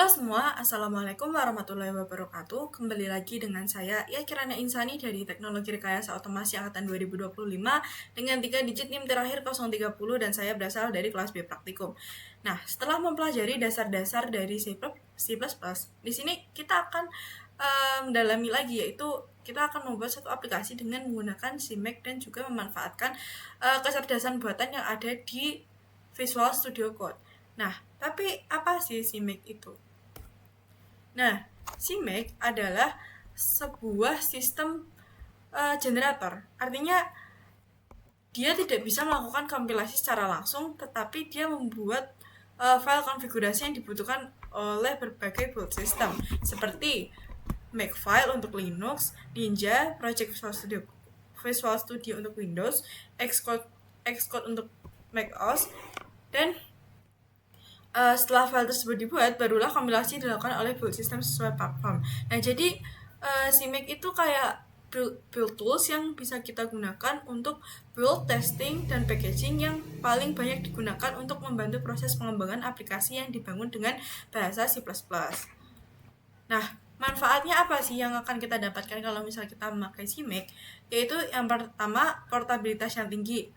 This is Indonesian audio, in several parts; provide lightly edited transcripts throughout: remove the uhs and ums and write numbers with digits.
semua, Assalamualaikum warahmatullahi wabarakatuh. Kembali lagi dengan saya, Kirana Insani dari Teknologi Rekayasa Otomasi Angkatan 2025 dengan 3 digit NIM terakhir 030 dan saya berasal dari kelas B Praktikum. Nah, setelah mempelajari dasar-dasar dari C++, di sini kita akan mendalami lagi, yaitu kita akan membuat satu aplikasi dengan menggunakan CMake dan juga memanfaatkan kecerdasan buatan yang ada di Visual Studio Code. Nah, tapi apa sih CMake itu? Nah, CMake adalah sebuah sistem generator. Artinya dia tidak bisa melakukan kompilasi secara langsung, tetapi dia membuat file konfigurasi yang dibutuhkan oleh berbagai build system seperti Makefile untuk Linux, Ninja, Project Visual Studio untuk Windows, Xcode untuk macOS, dan setelah file tersebut dibuat, barulah kompilasi dilakukan oleh build system sesuai platform. Nah, jadi CMake itu kayak build tools yang bisa kita gunakan untuk build, testing, dan packaging yang paling banyak digunakan untuk membantu proses pengembangan aplikasi yang dibangun dengan bahasa C++. Nah, manfaatnya apa sih yang akan kita dapatkan kalau misalnya kita memakai CMake? Yaitu yang pertama, portabilitas yang tinggi.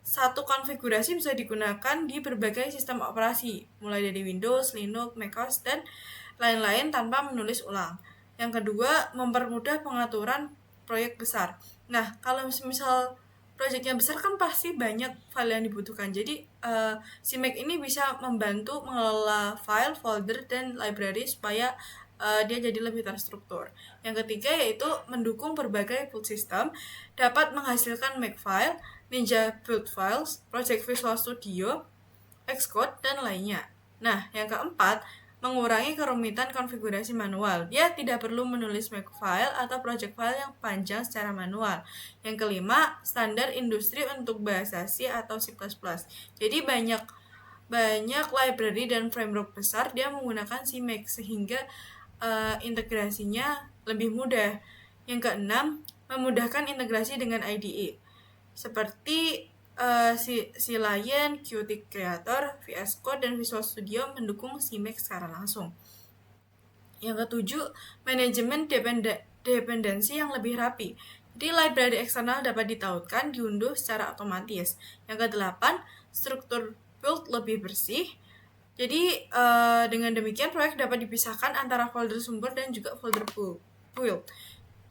Satu konfigurasi bisa digunakan di berbagai sistem operasi, mulai dari Windows, Linux, macOS, dan lain-lain tanpa menulis ulang. Yang kedua, mempermudah pengaturan proyek besar. Nah, kalau misal proyeknya besar kan pasti banyak file yang dibutuhkan. Jadi, CMake ini bisa membantu mengelola file, folder, dan library supaya dia jadi lebih terstruktur. Yang ketiga yaitu mendukung berbagai build system, dapat menghasilkan Makefile, Ninja Build Files, Project Visual Studio, Xcode, dan lainnya. Nah, yang keempat, mengurangi kerumitan konfigurasi manual. Dia tidak perlu menulis Makefile atau project file yang panjang secara manual. Yang kelima, standar industri untuk bahasa C atau C++. Jadi banyak library dan framework besar dia menggunakan CMake sehingga integrasinya lebih mudah. Yang keenam, memudahkan integrasi dengan IDE seperti CLion, Qt Creator, VS Code, dan Visual Studio mendukung CMake secara langsung. Yang ketujuh, manajemen dependensi yang lebih rapi. Jadi library eksternal dapat ditautkan, diunduh secara otomatis. Yang kedelapan, struktur build lebih bersih. Jadi dengan demikian proyek dapat dipisahkan antara folder sumber dan juga folder build.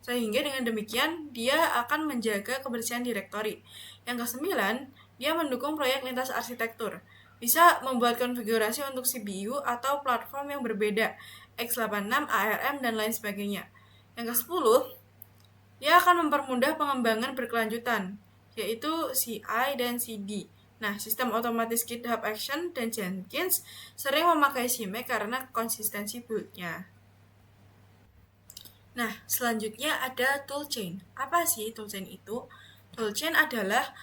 Sehingga dengan demikian dia akan menjaga kebersihan direktori. Yang kesembilan, dia mendukung proyek lintas arsitektur. Bisa membuat konfigurasi untuk CPU atau platform yang berbeda, x86, ARM, dan lain sebagainya. Yang kesepuluh, dia akan mempermudah pengembangan berkelanjutan, yaitu CI dan CD. Nah, sistem otomatis GitHub Action dan Jenkins sering memakai CMake karena konsistensi build-nya. Nah, selanjutnya ada toolchain. Apa sih toolchain itu? Toolchain adalah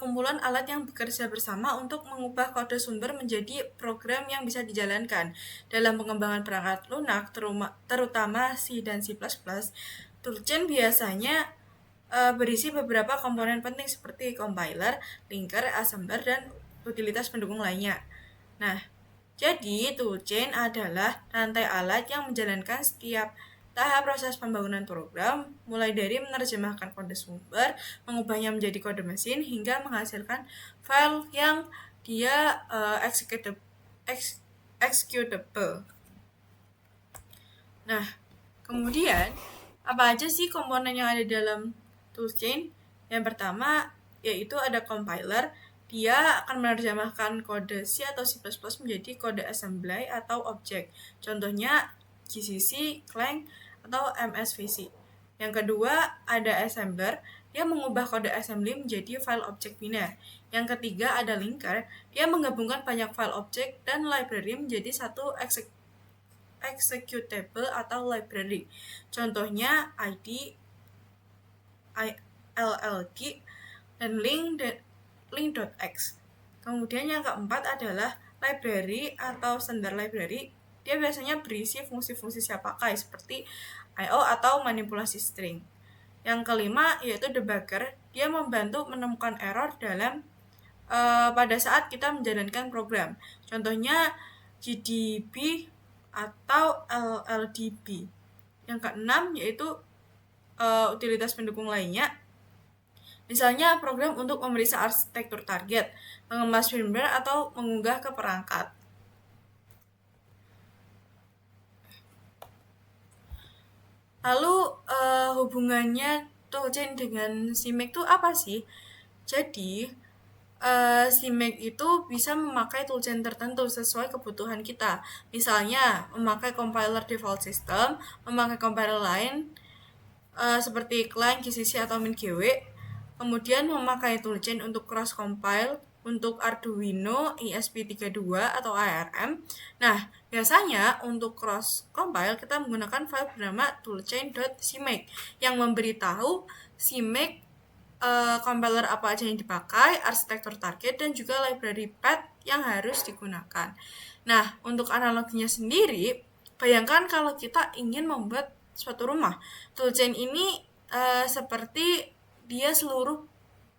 kumpulan alat yang bekerja bersama untuk mengubah kode sumber menjadi program yang bisa dijalankan. Dalam pengembangan perangkat lunak, terutama C dan C++, toolchain biasanya berisi beberapa komponen penting seperti compiler, linker, assembler, dan utilitas pendukung lainnya. Nah, jadi toolchain adalah rantai alat yang menjalankan setiap tahap proses pembangunan program, mulai dari menerjemahkan kode sumber, mengubahnya menjadi kode mesin, hingga menghasilkan file yang dia executable. Nah, kemudian apa aja sih komponen yang ada dalam toolchain? Yang pertama yaitu ada compiler. Dia akan menerjemahkan kode C atau C++ menjadi kode assembly atau objek. Contohnya GCC, Clang, atau MSVC. Yang kedua ada assembler. Dia mengubah kode assembly menjadi file objek biner. Yang ketiga ada linker. Dia menggabungkan banyak file objek dan library menjadi satu executable atau library. Contohnya ID, LLD, dan link.x. Kemudian yang keempat adalah library atau standar library. Dia biasanya berisi fungsi-fungsi siap pakai seperti I/O atau manipulasi string. Yang kelima yaitu debugger. Dia membantu menemukan error dalam pada saat kita menjalankan program. Contohnya GDB atau LLDB. Yang keenam yaitu utilitas pendukung lainnya. Misalnya program untuk memeriksa arsitektur target, mengemas firmware, atau mengunggah ke perangkat. Lalu hubungannya toolchain dengan CMake itu apa sih? Jadi CMake itu bisa memakai toolchain tertentu sesuai kebutuhan kita. Misalnya memakai compiler default system, memakai compiler lain seperti Clang, GCC, atau MinGW. Kemudian memakai toolchain untuk cross compile untuk Arduino ESP32 atau ARM. Nah, biasanya untuk cross compile kita menggunakan file bernama toolchain.cmake yang memberitahu CMake compiler apa aja yang dipakai, arsitektur target, dan juga library path yang harus digunakan. Nah, untuk analoginya sendiri, bayangkan kalau kita ingin membuat suatu rumah. Toolchain ini seperti dia seluruh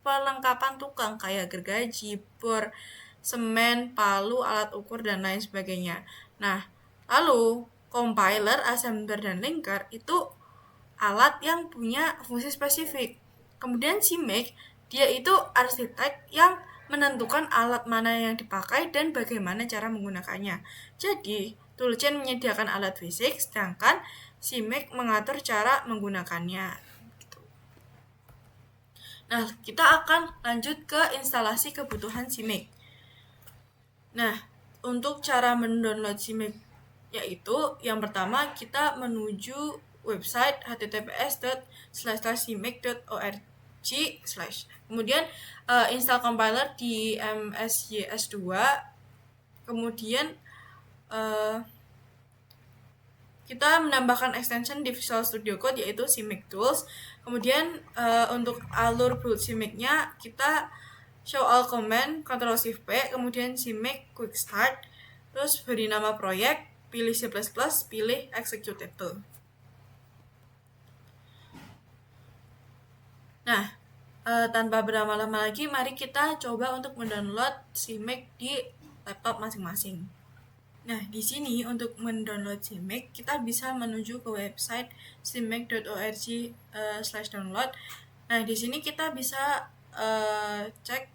perlengkapan tukang kayak gergaji, bor, semen, palu, alat ukur, dan lain sebagainya. Nah, lalu compiler, assembler, dan linker itu alat yang punya fungsi spesifik. Kemudian CMake, dia itu arsitek yang menentukan alat mana yang dipakai dan bagaimana cara menggunakannya. Jadi, toolchain menyediakan alat fisik, sedangkan CMake mengatur cara menggunakannya. Nah, kita akan lanjut ke instalasi kebutuhan CMake. Nah, untuk cara mendownload CMake yaitu yang pertama kita menuju website https://cmake.org/. Kemudian install compiler di MSYS2. Kemudian kita menambahkan extension di Visual Studio Code yaitu CMake Tools. Kemudian untuk alur build CMake-nya kita show all command, Ctrl+Shift+, kemudian CMake Quick Start, terus beri nama proyek, pilih C++, pilih executable. Nah, tanpa berlama-lama lagi, mari kita coba untuk mendownload CMake di laptop masing-masing. Nah, di sini untuk mendownload CMake, kita bisa menuju ke website cmake.org/download. Nah, di sini kita bisa cek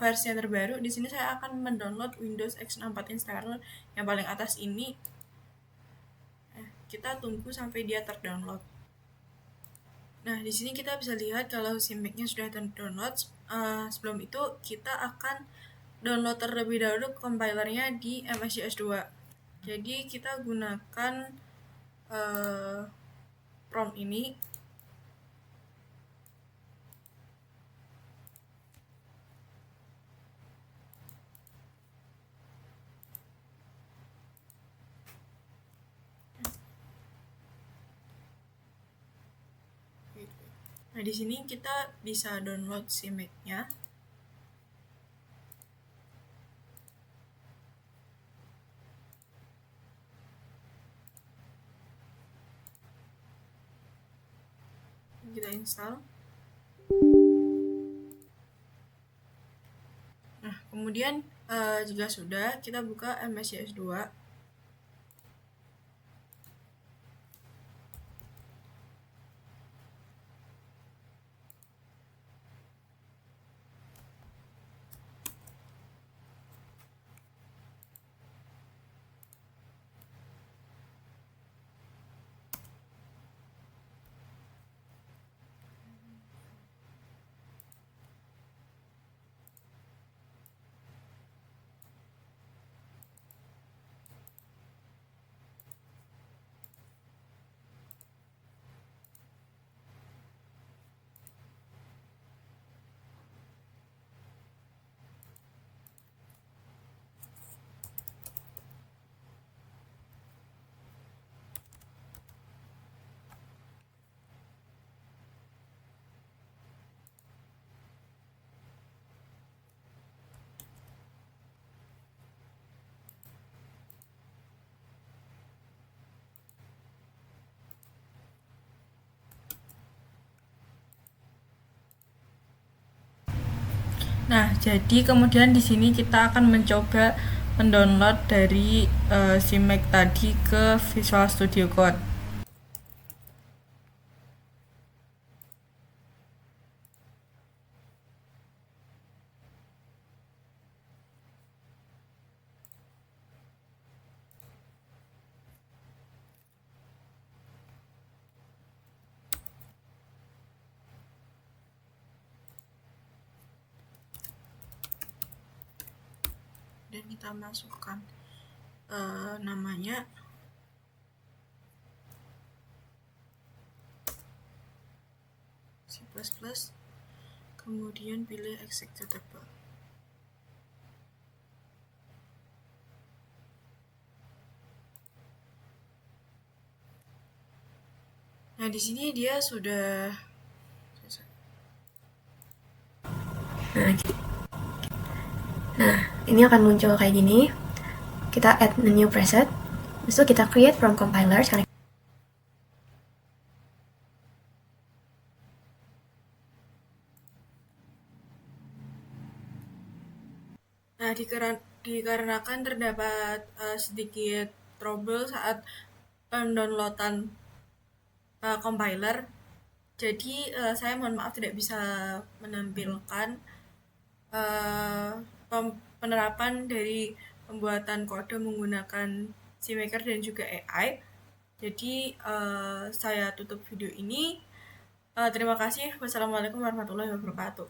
versi yang terbaru. Di sini saya akan mendownload Windows X64 Installer yang paling atas ini. Kita tunggu sampai dia terdownload. Nah, di sini kita bisa lihat kalau CMake-nya sudah terdownload. Sebelum itu kita akan download terlebih dahulu compilernya di MSYS2. Jadi kita gunakan prompt ini. Nah, di sini kita bisa download CMake-nya. Kita install. Nah, kemudian jika sudah, kita buka MSYS2. Nah, jadi kemudian di sini kita akan mencoba mendownload dari CMake tadi ke Visual Studio Code. Dan kita masukkan namanya C++, kemudian pilih executable. Nah, di sini dia sudah Nah, ini akan muncul kayak gini. Kita add a new preset. Habis itu kita create from compiler. Nah, dikarenakan terdapat sedikit trouble saat pendownloadan compiler, jadi saya mohon maaf tidak bisa menampilkan penerapan dari pembuatan kode menggunakan CMaker dan juga AI. Jadi saya tutup video ini. Terima kasih. Wassalamualaikum warahmatullahi wabarakatuh.